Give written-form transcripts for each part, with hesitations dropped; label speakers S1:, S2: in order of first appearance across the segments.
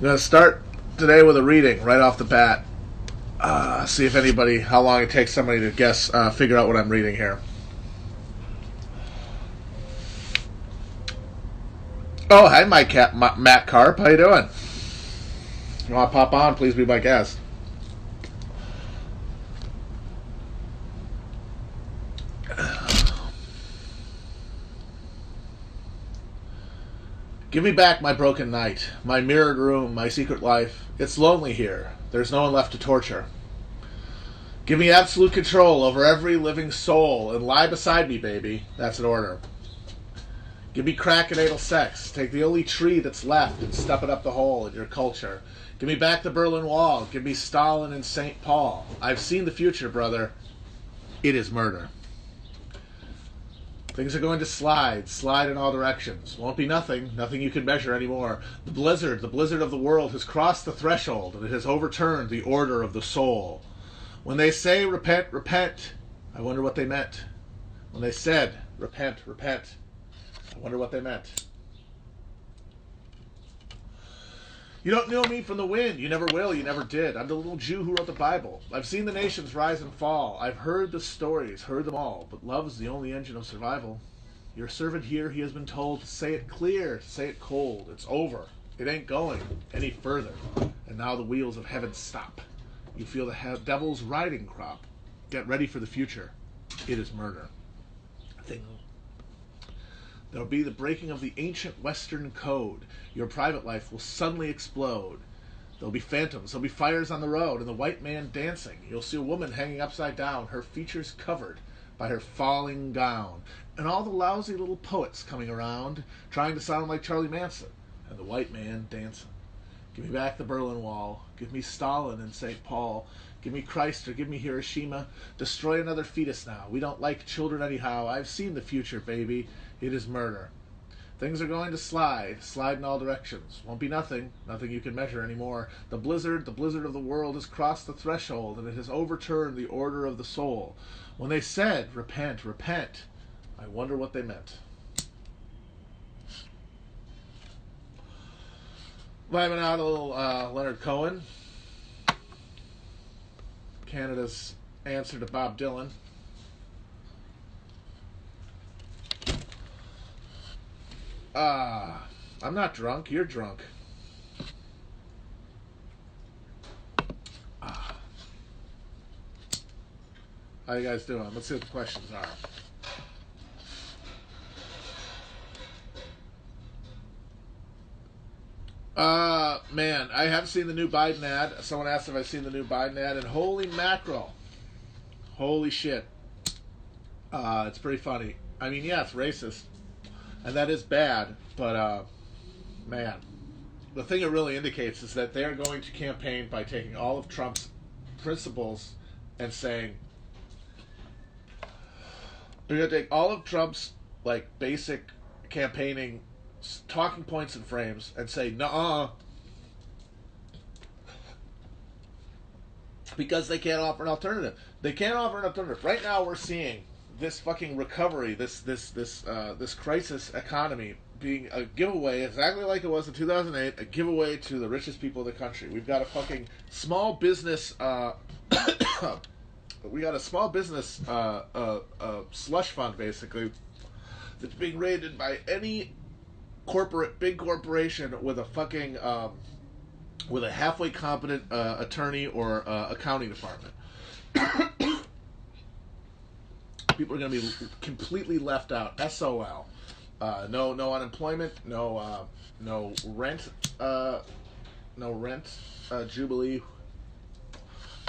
S1: going to start today with a reading right off the bat. See if anybody, how long it takes somebody to guess, figure out what I'm reading here. Oh, hi, Matt Karp. How you doing? You want to pop on? Please be my guest. Give me back my broken night, my mirrored room, my secret life. It's lonely here. There's no one left to torture. Give me absolute control over every living soul and lie beside me, baby. That's an order. Give me crack and anal sex. Take the only tree that's left and stuff it up the hole in your culture. Give me back the Berlin Wall. Give me Stalin and St. Paul. I've seen the future, brother. It is murder. Things are going to slide in all directions. Won't be nothing you can measure anymore. The blizzard of the world has crossed the threshold, and it has overturned the order of the soul. When they say, repent, repent, I wonder what they meant. When they said, repent, repent, I wonder what they meant. You don't know me from the wind. You never will. You never did. I'm the little Jew who wrote the Bible. I've seen the nations rise and fall. I've heard the stories, heard them all. But love's the only engine of survival. Your servant here, he has been told to say it clear, to say it cold. It's over. It ain't going any further. And now the wheels of heaven stop. You feel the devil's riding crop. Get ready for the future. It is murder. There'll be the breaking of the ancient Western code. Your private life will suddenly explode. There'll be phantoms. There'll be fires on the road, and the white man dancing. You'll see a woman hanging upside down, her features covered by her falling gown, and all the lousy little poets coming around, trying to sound like Charlie Manson, and the white man dancing. Give me back the Berlin Wall. Give me Stalin and St. Paul. Give me Christ or give me Hiroshima. Destroy another fetus now. We don't like children anyhow. I've seen the future, baby. It is murder. Things are going to slide in all directions. Won't be nothing you can measure anymore. The blizzard of the world has crossed the threshold, and it has overturned the order of the soul. When they said, repent, repent, I wonder what they meant. Vibing out a little Leonard Cohen, Canada's answer to Bob Dylan. I'm not drunk. You're drunk. How you guys doing? Let's see what the questions are. Man, I have seen the new Biden ad. Someone asked if I've seen the new Biden ad, and holy mackerel. Holy shit. It's pretty funny. I mean, yeah, it's racist. And that is bad, but, man, the thing it really indicates is that they're going to campaign by taking all of Trump's principles and saying, they're going to take all of Trump's, like, basic campaigning talking points and frames and say, nuh-uh, because they can't offer an alternative. They can't offer an alternative. Right now we're seeing this fucking recovery, this crisis economy being a giveaway, exactly like it was in 2008, a giveaway to the richest people in the country. We've got a fucking small business, slush fund, basically, that's being raided by any big corporation with a fucking, with a halfway competent attorney or accounting department. People are going to be completely left out. SOL. No unemployment. No rent. Jubilee.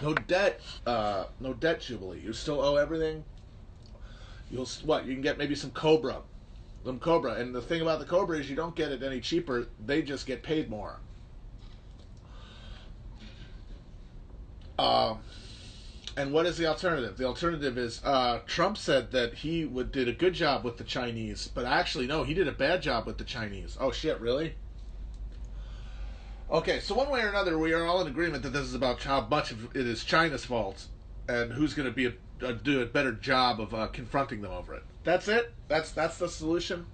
S1: No debt. No debt jubilee. You still owe everything. You can get maybe some Cobra. And the thing about the Cobra is you don't get it any cheaper. They just get paid more. And what is the alternative? The alternative is Trump said that he did a good job with the Chinese, but actually, no, he did a bad job with the Chinese. Oh, shit, really? Okay, so one way or another, we are all in agreement that this is about how much of it is China's fault and who's going to do a better job of confronting them over it. That's it? That's the solution?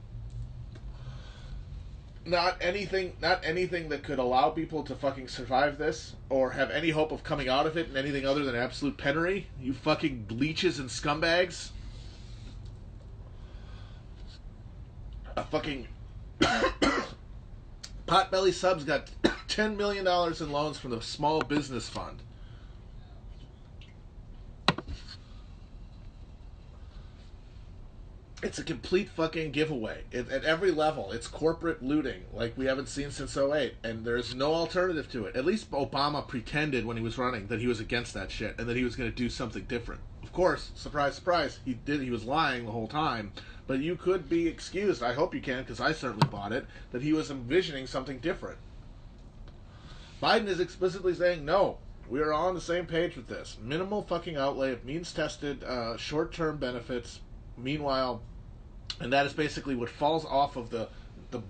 S1: not anything that could allow people to fucking survive this or have any hope of coming out of it in anything other than absolute penury. You fucking leeches and scumbags. A fucking Potbelly Subs got $10 million in loans from the Small Business Fund. It's a complete fucking giveaway. At every level, it's corporate looting like we haven't seen since '08, and there's no alternative to it. At least Obama pretended when he was running that he was against that shit and that he was going to do something different. Of course, surprise, surprise, he did. He was lying the whole time, but you could be excused. I hope you can, because I certainly bought it, that he was envisioning something different. Biden is explicitly saying, no, we are all on the same page with this. Minimal fucking outlay of means-tested, short-term benefits. Meanwhile, and that is basically what falls off of the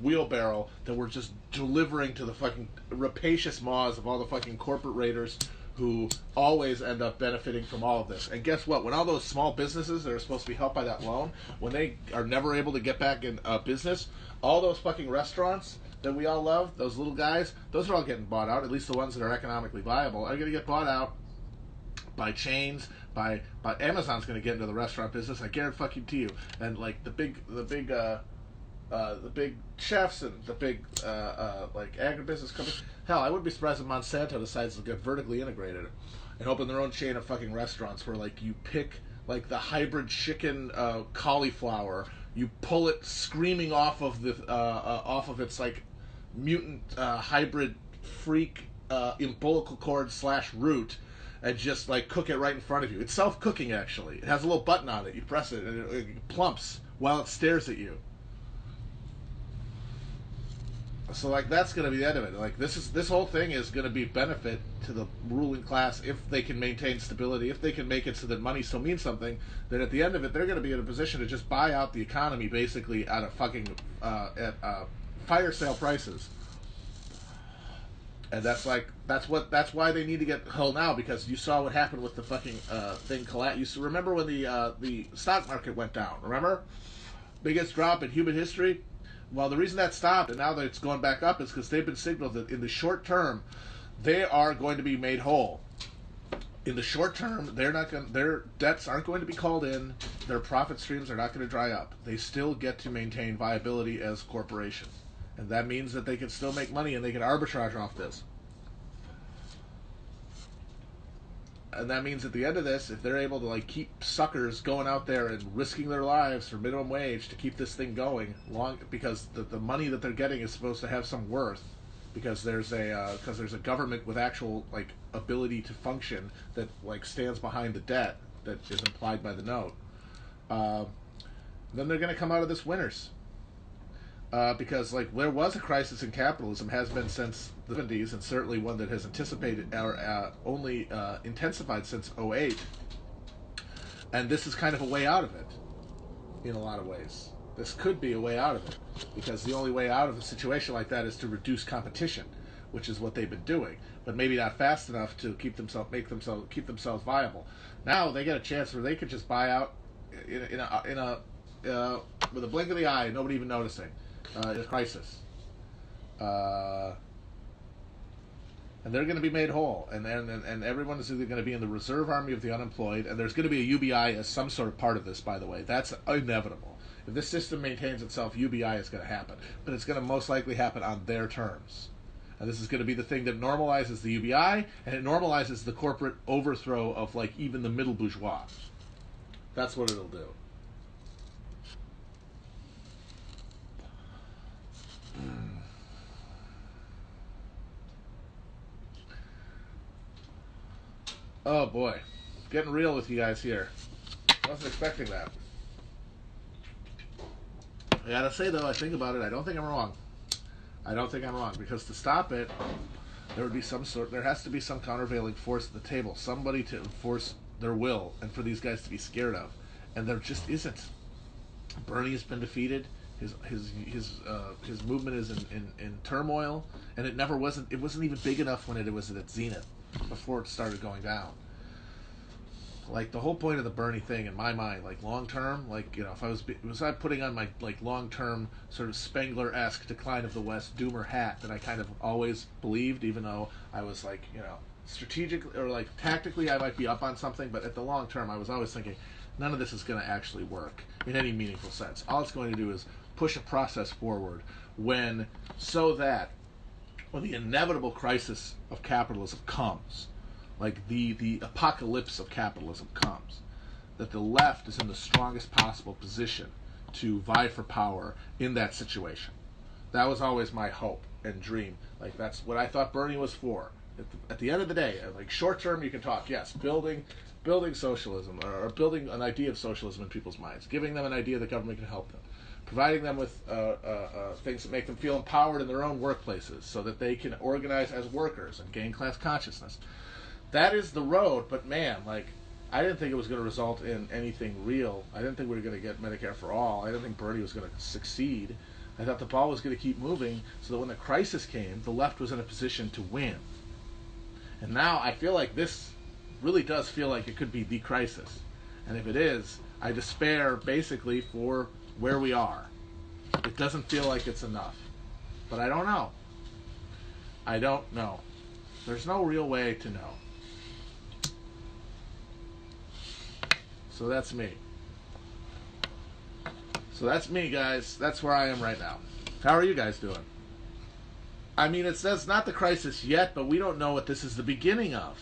S1: wheelbarrow that we're just delivering to the fucking rapacious maws of all the fucking corporate raiders who always end up benefiting from all of this. And guess what? When all those small businesses that are supposed to be helped by that loan, when they are never able to get back in business, all those fucking restaurants that we all love, those little guys, those are all getting bought out. At least the ones that are economically viable are going to get bought out by chains, by Amazon's going to get into the restaurant business. I guarantee to you. And like the big chefs and the big like agribusiness companies. Hell, I wouldn't be surprised if Monsanto decides to get vertically integrated and open their own chain of fucking restaurants where like you pick like the hybrid chicken cauliflower, you pull it screaming off of its like mutant hybrid freak umbilical cord / root, and just like cook it right in front of you. It's self-cooking actually. It has a little button on it. You press it and it plumps while it stares at you. So like that's going to be the end of it. Like this whole thing is going to be benefit to the ruling class if they can maintain stability, if they can make it so that money still means something. Then at the end of it, they're going to be in a position to just buy out the economy basically at a fucking at fire sale prices. And that's why they need to get hell now, because you saw what happened with the fucking thing collapse. You remember when the stock market went down? Remember, biggest drop in human history. Well, the reason that stopped and now that it's going back up is because they've been signaled that in the short term, they are going to be made whole. In the short term, their debts aren't going to be called in. Their profit streams are not going to dry up. They still get to maintain viability as corporations, and that means that they can still make money and they can arbitrage off this. And that means at the end of this, if they're able to like keep suckers going out there and risking their lives for minimum wage to keep this thing going long, because the money that they're getting is supposed to have some worth, because there's a government with actual like ability to function that like stands behind the debt that is implied by the note. Then they're going to come out of this winners. Because like there was a crisis in capitalism, has been since the 70s, and certainly one that has anticipated or only intensified since '08. And this is kind of a way out of it, in a lot of ways. This could be a way out of it, because the only way out of a situation like that is to reduce competition, which is what they've been doing, but maybe not fast enough to keep themselves viable. Now they get a chance where they could just buy out in a with a blink of the eye, nobody even noticing. In a crisis, and they're going to be made whole, and everyone is either going to be in the reserve army of the unemployed, and there's going to be a UBI as some sort of part of this. By the way, that's inevitable. If this system maintains itself, UBI is going to happen, but it's going to most likely happen on their terms, and this is going to be the thing that normalizes the UBI, and it normalizes the corporate overthrow of like even the middle bourgeois. That's what it'll do. Oh boy, getting real with you guys here. Wasn't expecting that. I gotta say though, I think about it, I don't think I'm wrong. Because to stop it, there has to be some countervailing force at the table, somebody to enforce their will, and for these guys to be scared of, and there just isn't. Bernie has been defeated. His movement is in turmoil, and it wasn't even big enough when it was at its zenith, before it started going down. like the whole point of the Bernie thing in my mind, like long term, like if I putting on my like long term sort of Spengler-esque Decline of the West doomer hat that I kind of always believed, even though I was like strategically or like tactically I might be up on something, but at the long term I was always thinking none of this is going to actually work in any meaningful sense. All it's going to do is push a process forward so that when the inevitable crisis of capitalism comes, like the apocalypse of capitalism comes, that the left is in the strongest possible position to vie for power in that situation. That was always my hope and dream. Like that's what I thought Bernie was for. At the end of the day, like short term, you can talk, yes, building socialism or building an idea of socialism in people's minds, giving them an idea that government can help them, providing them with things that make them feel empowered in their own workplaces so that they can organize as workers and gain class consciousness. That is the road, but man, like, I didn't think it was going to result in anything real. I didn't think we were going to get Medicare for all. I didn't think Bernie was going to succeed. I thought the ball was going to keep moving so that when the crisis came, the left was in a position to win. And now I feel like this really does feel like it could be the crisis. And if it is, I despair basically for where we are. It doesn't feel like it's enough. But I don't know. I don't know. There's no real way to know. So that's me. So that's me, guys. That's where I am right now. How are you guys doing? I mean, it says not the crisis yet, but we don't know what this is the beginning of.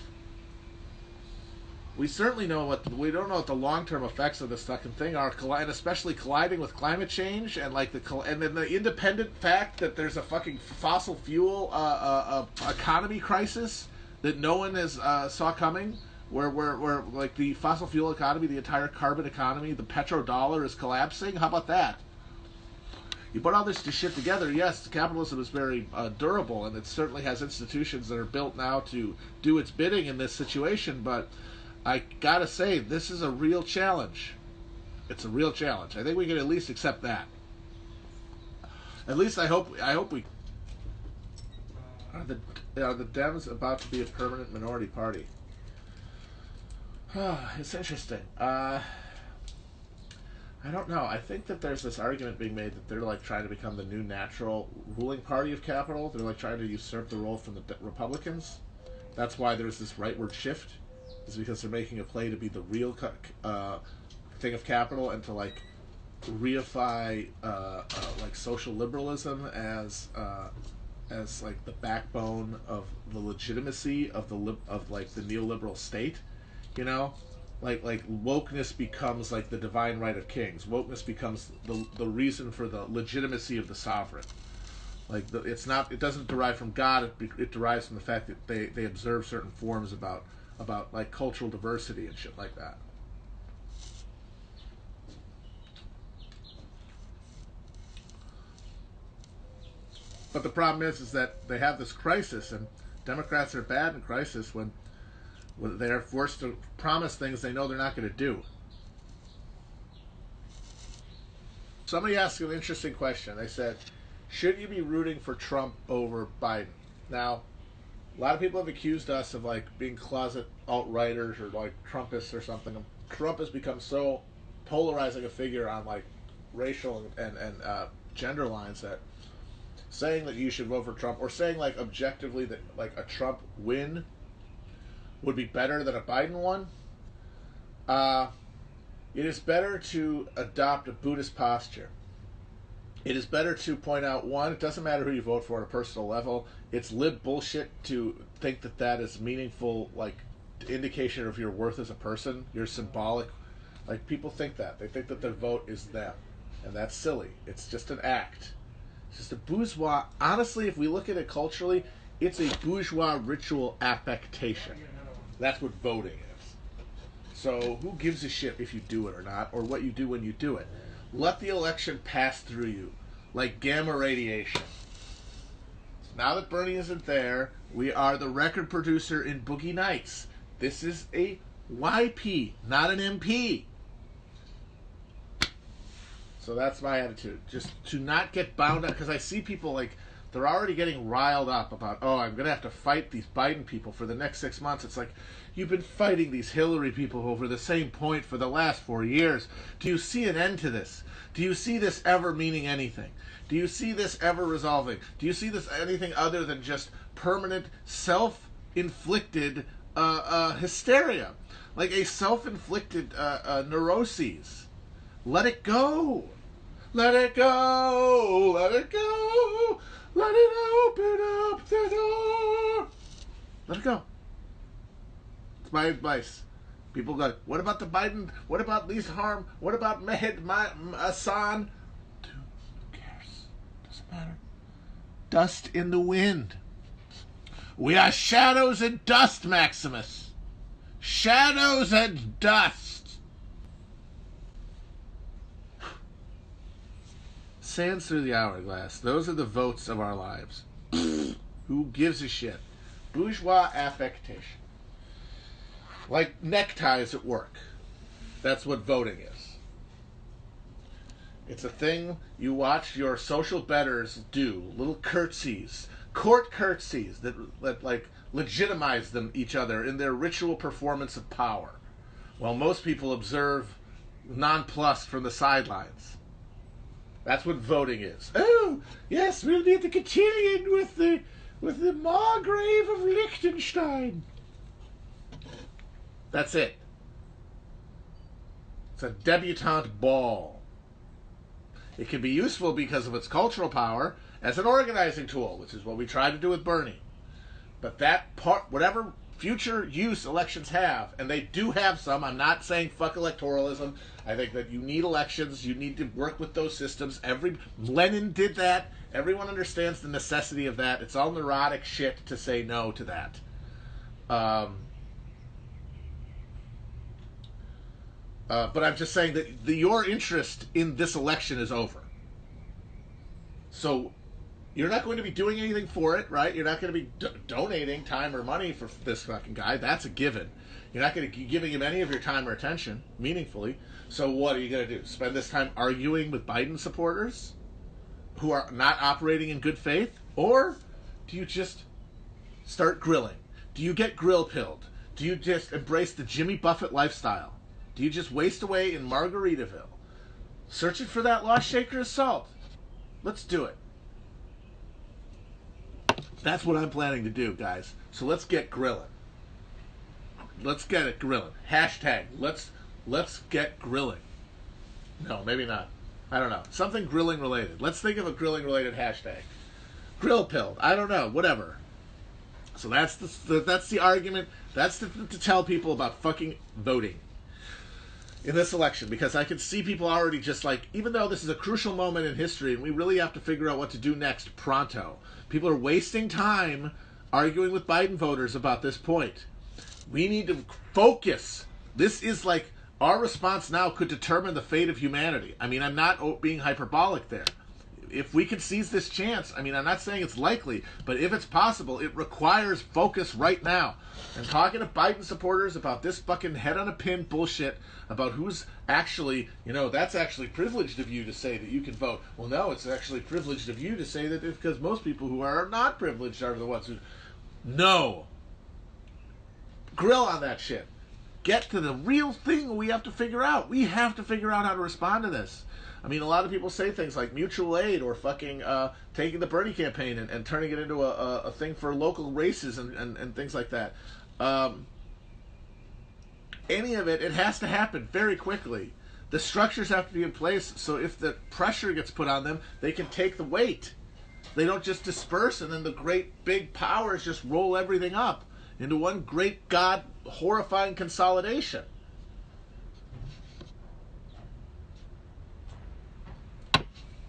S1: We certainly know we don't know what the long-term effects of this fucking thing are, and especially colliding with climate change and like and then the independent fact that there's a fucking fossil fuel economy crisis that no one has saw coming. Where like the fossil fuel economy, the entire carbon economy, the petrodollar is collapsing. How about that? You put all this shit together, yes, capitalism is very durable, and it certainly has institutions that are built now to do its bidding in this situation, but I gotta say, this is a real challenge. It's a real challenge. I think we can at least accept that. At least I hope we... Are the Dems about to be a permanent minority party? It's interesting. I don't know. I think that there's this argument being made that they're like trying to become the new natural ruling party of capital. They're like trying to usurp the role from the Republicans. That's why there's this rightward shift. Is because they're making a play to be the real thing of capital and to like reify like social liberalism as like the backbone of the legitimacy of like the neoliberal state. You know, like wokeness becomes like the divine right of kings. Wokeness becomes the reason for the legitimacy of the sovereign. Like it doesn't derive from God. It derives from the fact that they observe certain forms about like cultural diversity and shit like that. But the problem is that they have this crisis, and Democrats are bad in crisis when they're forced to promise things they know they're not going to do. Somebody asked an interesting question. They said, should you be rooting for Trump over Biden? Now, a lot of people have accused us of like being closet alt-righters or like Trumpists or something. Trump has become so polarizing a figure on like racial and gender lines that saying that you should vote for Trump or saying like objectively that like a Trump win would be better than a Biden one. It is better to adopt a Buddhist posture. It is better to point out, one, it doesn't matter who you vote for on a personal level. It's lib bullshit to think that that is meaningful, like, indication of your worth as a person. You're symbolic. Like, people think that. They think that their vote is them. And that's silly. It's just an act. It's just a bourgeois. Honestly, if we look at it culturally, it's a bourgeois ritual affectation. That's what voting is. So who gives a shit if you do it or not, or what you do when you do it? Let the election pass through you, like gamma radiation. Now that Bernie isn't there, we are the record producer in Boogie Nights. This is a YP, not an MP. So that's my attitude. Just to not get bound up, because I see people like they're already getting riled up about, oh, I'm going to have to fight these Biden people for the next 6 months. It's like, you've been fighting these Hillary people over the same point for the last 4 years. Do you see an end to this? Do you see this ever meaning anything? Do you see this ever resolving? Do you see this anything other than just permanent self-inflicted hysteria? Like a self-inflicted neuroses. Let it go. Let it go. Let it go. Let it open up the door. Let it go. It's my advice. People go, what about the Biden? What about Lisa Harm? What about Mehed Hassan? Dude, who cares? Doesn't matter. Dust in the wind. We are shadows and dust, Maximus. Shadows and dust. Sands through the hourglass. Those are the votes of our lives. Who gives a shit? Bourgeois affectation. Like neckties at work. That's what voting is. It's a thing you watch your social betters do. Little curtsies. Court curtsies that like legitimize them each other in their ritual performance of power. While most people observe nonplussed from the sidelines. That's what voting is. Oh, yes, we'll be at the cotillion with the Margrave of Liechtenstein. That's it. It's a debutante ball. It can be useful because of its cultural power as an organizing tool, which is what we try to do with Bernie. But that part, whatever future use elections have, and they do have some, I'm not saying fuck electoralism. I think that you need elections. You need to work with those systems. Lenin did that. Everyone understands the necessity of that. It's all neurotic shit to say no to that. But I'm just saying that your interest in this election is over. So you're not going to be doing anything for it, right? You're not going to be donating time or money for this fucking guy. That's a given. You're not going to be giving him any of your time or attention meaningfully. So what are you going to do? Spend this time arguing with Biden supporters who are not operating in good faith? Or do you just start grilling? Do you get grill pilled? Do you just embrace the Jimmy Buffett lifestyle? Do you just waste away in Margaritaville, searching for that lost shaker of salt? Let's do it. That's what I'm planning to do, guys. So let's get grilling. Let's get it grilling. Hashtag, let's get grilling. No, maybe not. I don't know. Something grilling related. Let's think of a grilling related hashtag. Grill pilled. I don't know. Whatever. So that's the argument. That's to tell people about fucking voting in this election, because I can see people already just like, even though this is a crucial moment in history and we really have to figure out what to do next pronto, people are wasting time arguing with Biden voters about this point. We need to focus. This is like, our response now could determine the fate of humanity. I mean, I'm not being hyperbolic there. If we could seize this chance, I mean, I'm not saying it's likely, but if it's possible, it requires focus right now. And talking to Biden supporters about this fucking head on a pin bullshit about who's actually, that's actually privileged of you to say that you can vote. Well, no, it's actually privileged of you to say that because most people who are not privileged are the ones who... No. Grill on that shit. Get to the real thing we have to figure out. We have to figure out how to respond to this. I mean, a lot of people say things like mutual aid or fucking taking the Bernie campaign and turning it into a thing for local races and things like that. Any of it has to happen very quickly. The structures have to be in place so if the pressure gets put on them, they can take the weight. They don't just disperse and then the great big powers just roll everything up into one great God horrifying consolidation.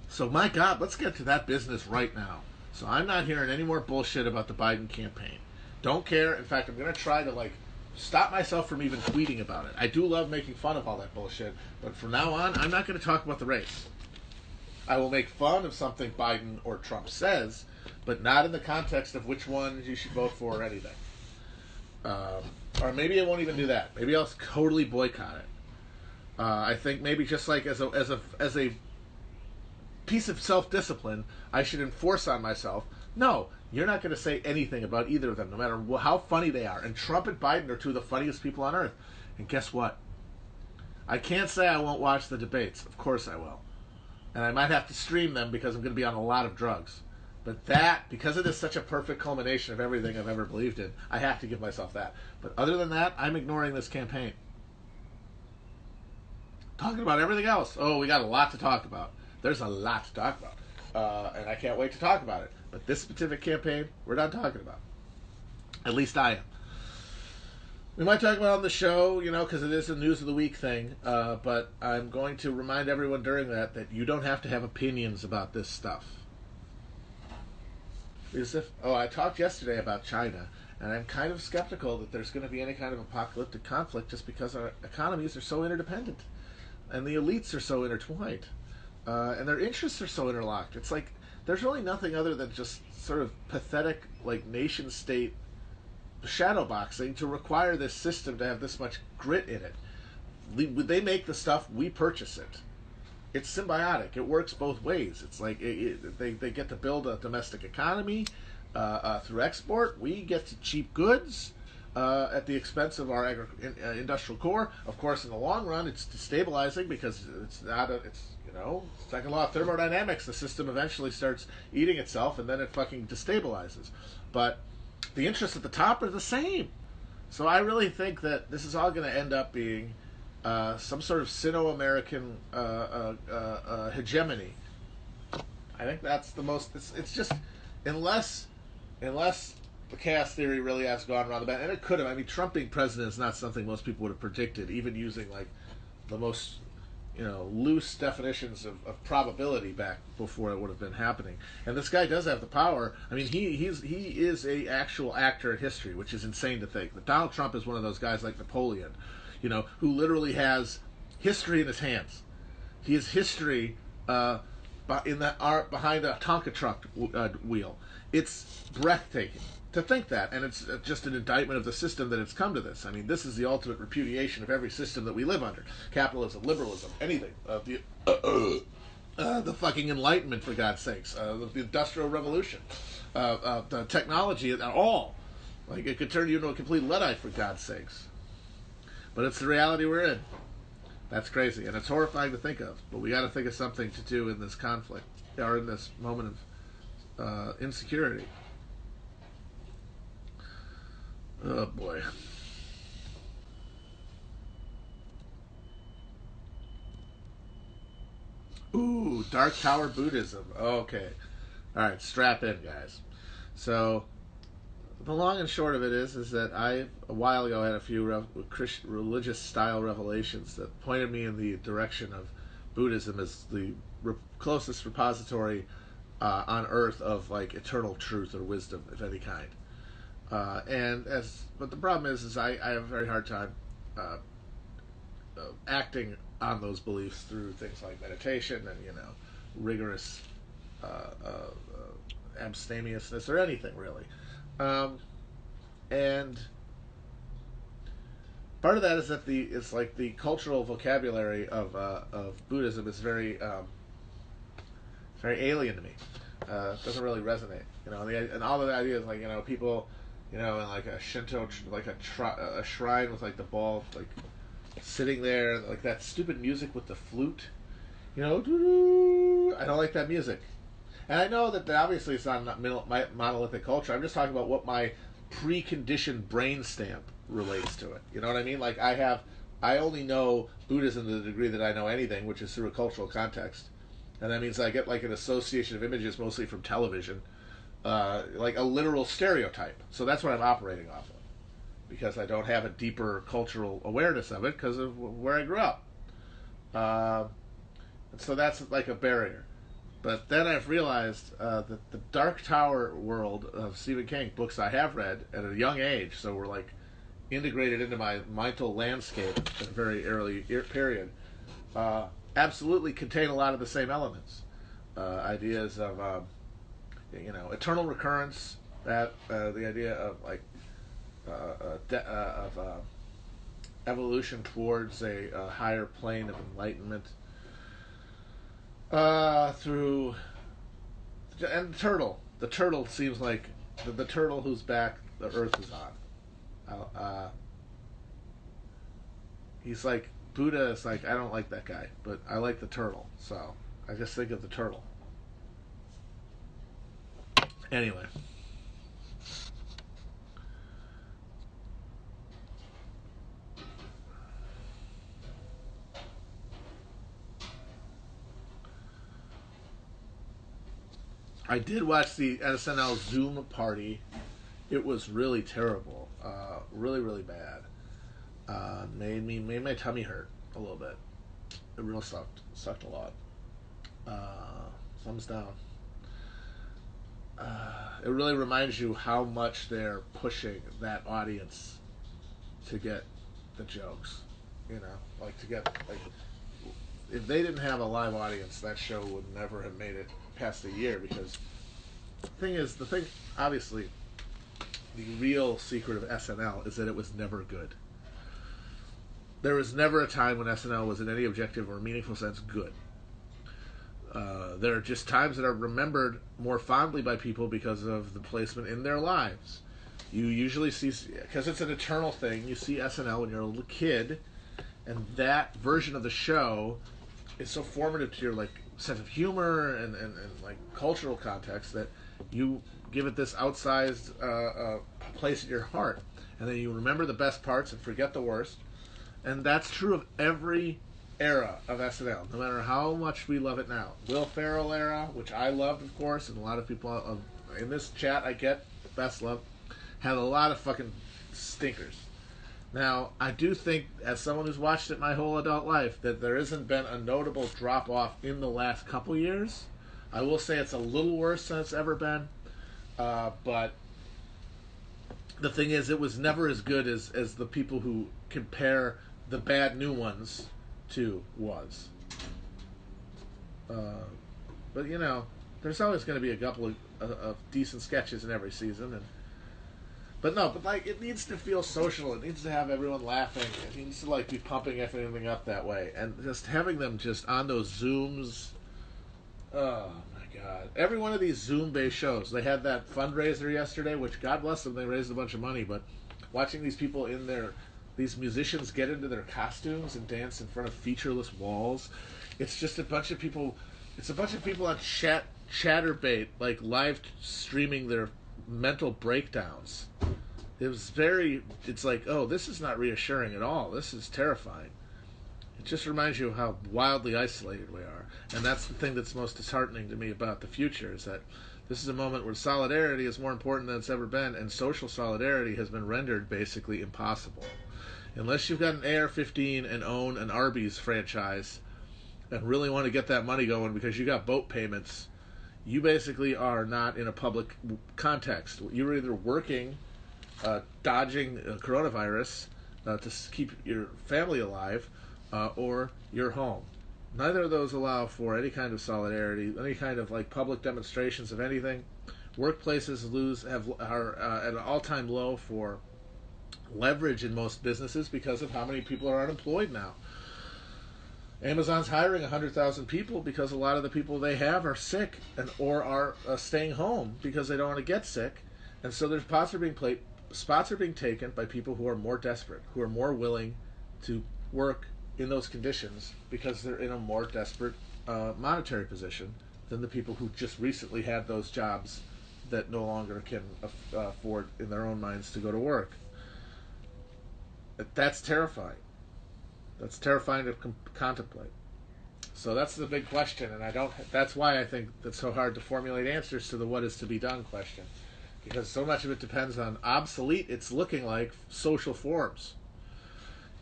S1: So my God, let's get to that business right now. So I'm not hearing any more bullshit about the Biden campaign. Don't care. In fact, I'm going to try to stop myself from even tweeting about it. I do love making fun of all that bullshit, but from now on, I'm not going to talk about the race. I will make fun of something Biden or Trump says, but not in the context of which one you should vote for or anything. Or maybe I won't even do that. Maybe I'll totally boycott it. I think maybe just like as a piece of self-discipline I should enforce on myself. No, you're not going to say anything about either of them, no matter how funny they are. And Trump and Biden are two of the funniest people on earth. And guess what? I can't say I won't watch the debates. Of course I will. And I might have to stream them because I'm going to be on a lot of drugs. But that, because it is such a perfect culmination of everything I've ever believed in, I have to give myself that. But other than that, I'm ignoring this campaign. Talking about everything else. Oh, we got a lot to talk about. There's a lot to talk about. And I can't wait to talk about it. But this specific campaign, we're not talking about. At least I am. We might talk about it on the show, because it is a news of the week thing. But I'm going to remind everyone during that you don't have to have opinions about this stuff. I talked yesterday about China, and I'm kind of skeptical that there's going to be any kind of apocalyptic conflict just because our economies are so interdependent, and the elites are so intertwined, and their interests are so interlocked. It's like there's really nothing other than just sort of pathetic, like, nation-state shadowboxing to require this system to have this much grit in it. They make the stuff, we purchase it. It's symbiotic. It works both ways. It's like they get to build a domestic economy through export. We get to cheap goods at the expense of our industrial core. Of course, in the long run, it's destabilizing because it's second law of thermodynamics. The system eventually starts eating itself, and then it fucking destabilizes. But the interests at the top are the same. So I really think that this is all going to end up being some sort of Sino-American hegemony. I think that's the most. It's just unless the chaos theory really has gone around the bend, and it could have. I mean, Trump being president is not something most people would have predicted, even using like the most loose definitions of probability back before it would have been happening. And this guy does have the power. I mean, he is a actual actor in history, which is insane to think. But Donald Trump is one of those guys like Napoleon, who literally has history in his hands. He has history in the art behind a Tonka truck wheel. It's breathtaking to think that, and it's just an indictment of the system that it's come to this. I mean, this is the ultimate repudiation of every system that we live under: capitalism, liberalism, anything. The fucking Enlightenment, for God's sakes, the Industrial Revolution, the technology at all. Like, it could turn you into a complete Luddite, for God's sakes. But it's the reality we're in. That's crazy, and it's horrifying to think of. But we got to think of something to do in this conflict, or in this moment of insecurity. Oh boy. Ooh, Dark Tower Buddhism. Okay. Alright, strap in, guys. So, the long and short of it is that I, a while ago, had a few religious style revelations that pointed me in the direction of Buddhism as the closest repository on earth of, like, eternal truth or wisdom of any kind. But the problem is I have a very hard time acting on those beliefs through things like meditation and rigorous abstemiousness or anything really. And part of that is that it's like the cultural vocabulary of Buddhism is very alien to me. It doesn't really resonate, and all of the ideas like people. In like a Shinto, like a shrine with like the ball, like sitting there, like that stupid music with the flute. I don't like that music. And I know that obviously it's not monolithic culture. I'm just talking about what my preconditioned brain stamp relates to it. You know what I mean? Like I only know Buddhism to the degree that I know anything, which is through a cultural context. And that means I get like an association of images mostly from television. Like a literal stereotype. So that's what I'm operating off of. Because I don't have a deeper cultural awareness of it because of where I grew up. And so that's like a barrier. But then I've realized that the Dark Tower world of Stephen King, books I have read at a young age, so were like integrated into my mental landscape at a very early period, absolutely contain a lot of the same elements. Ideas of eternal recurrence, that the idea of like evolution towards a higher plane of enlightenment, Through and the turtle. The turtle seems like the turtle whose back the Earth is on. He's like Buddha is like I don't like that guy, but I like the turtle, so I just think of the turtle. Anyway, I did watch the SNL Zoom party. It was really terrible, really really bad. Made my tummy hurt a little bit. It real sucked a lot. Thumbs down. It really reminds you how much they're pushing that audience to get the jokes. You know, like to get like if they didn't have a live audience, that show would never have made it past a year. Because the thing, obviously, the real secret of SNL is that it was never good. There was never a time when SNL was in any objective or meaningful sense good. There are just times that are remembered more fondly by people because of the placement in their lives. You usually see, because it's an eternal thing, you see SNL when you're a little kid, and that version of the show is so formative to your like sense of humor and like cultural context that you give it this outsized place in your heart, and then you remember the best parts and forget the worst. And that's true of every era of SNL, no matter how much we love it now. Will Ferrell era, which I loved, of course, and a lot of people in this chat I get best love, had a lot of fucking stinkers. Now, I do think, as someone who's watched it my whole adult life, that there hasn't been a notable drop off in the last couple years. I will say it's a little worse than it's ever been, but the thing is, it was never as good as the people who compare the bad new ones to was. But you know, there's always going to be a couple of decent sketches in every season, but like it needs to feel social. It needs to have everyone laughing. It needs to like be pumping everything up that way, and just having them just on those Zooms. Oh my God! Every one of these Zoom-based shows. They had that fundraiser yesterday, which God bless them, they raised a bunch of money. But watching these musicians get into their costumes and dance in front of featureless walls. It's just a bunch of people. It's a bunch of people on Chatterbait, like live streaming their mental breakdowns. It's like, oh, this is not reassuring at all. This is terrifying. It just reminds you of how wildly isolated we are. And that's the thing that's most disheartening to me about the future, is that this is a moment where solidarity is more important than it's ever been, and social solidarity has been rendered basically impossible. Unless you've got an AR-15 and own an Arby's franchise and really want to get that money going because you got boat payments, you basically are not in a public context. You're either working, dodging coronavirus to keep your family alive, or you're home. Neither of those allow for any kind of solidarity, any kind of like public demonstrations of anything. Workplaces are at an all-time low for leverage in most businesses because of how many people are unemployed now. Amazon's hiring 100,000 people because a lot of the people they have are sick or are staying home because they don't want to get sick, and so there's spots are being taken by people who are more desperate, who are more willing to work in those conditions because they're in a more desperate monetary position than the people who just recently had those jobs that no longer can afford in their own minds to go to work. That's terrifying. That's terrifying to contemplate. So that's the big question, and that's why I think it's so hard to formulate answers to the what is to be done question, because so much of it depends on obsolete it's looking like social forms.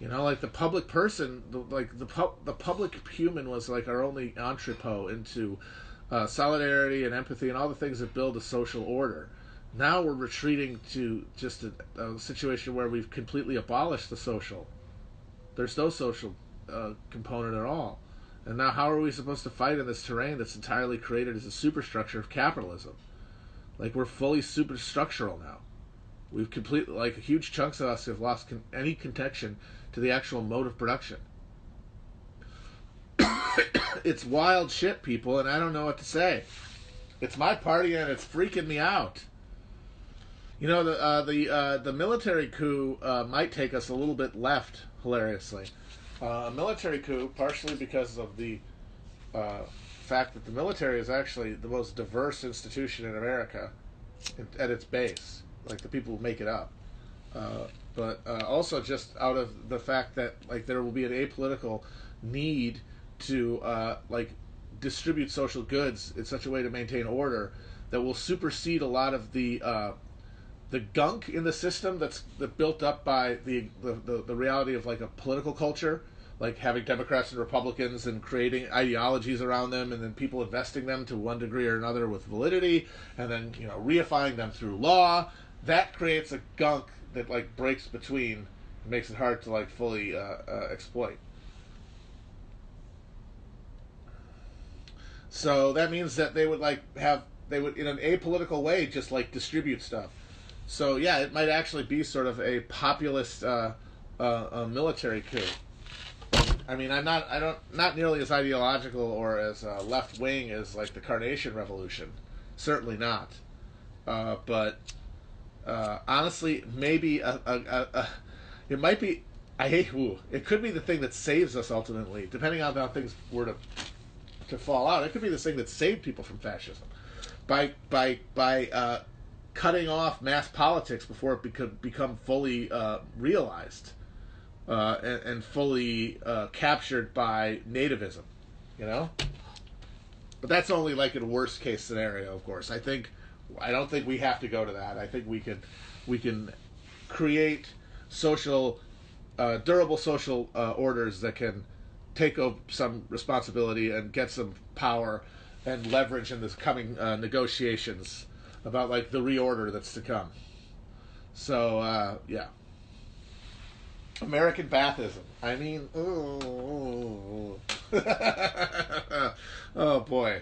S1: You know, like the public person, the public human was like our only entrepot into solidarity and empathy and all the things that build a social order. Now we're retreating to just a situation where we've completely abolished the social. There's no social component at all. And now how are we supposed to fight in this terrain that's entirely created as a superstructure of capitalism? Like, we're fully superstructural now. We've completely, like, huge chunks of us have lost any connection to the actual mode of production. it's wild shit, people, and I don't know what to say. It's my party, and it's freaking me out. You know, the military coup might take us a little bit left, hilariously. A military coup, partially because of the fact that the military is actually the most diverse institution in America at its base, like the people who make it up. But also just out of the fact that like there will be an apolitical need to like distribute social goods in such a way to maintain order that will supersede a lot of the gunk in the system that's built up by the reality of like a political culture, like having Democrats and Republicans and creating ideologies around them, and then people investing them to one degree or another with validity, and then reifying them through law. That creates a gunk that like breaks between, and makes it hard to like fully exploit. So that means that they would in an apolitical way just like distribute stuff. So yeah, it might actually be sort of a populist military coup. I mean, not nearly as ideological or as left wing as like the Carnation Revolution, certainly not. But honestly, maybe it might be. It could be the thing that saves us ultimately, depending on how things were to fall out. It could be the thing that saved people from fascism by cutting off mass politics before it could become fully realized and fully captured by nativism, But that's only like in a worst case scenario, of course. I don't think we have to go to that. I think we can create social, durable social orders that can take up some responsibility and get some power and leverage in this coming negotiations about like the reorder that's to come. So yeah, American Bathism. I mean, oh boy.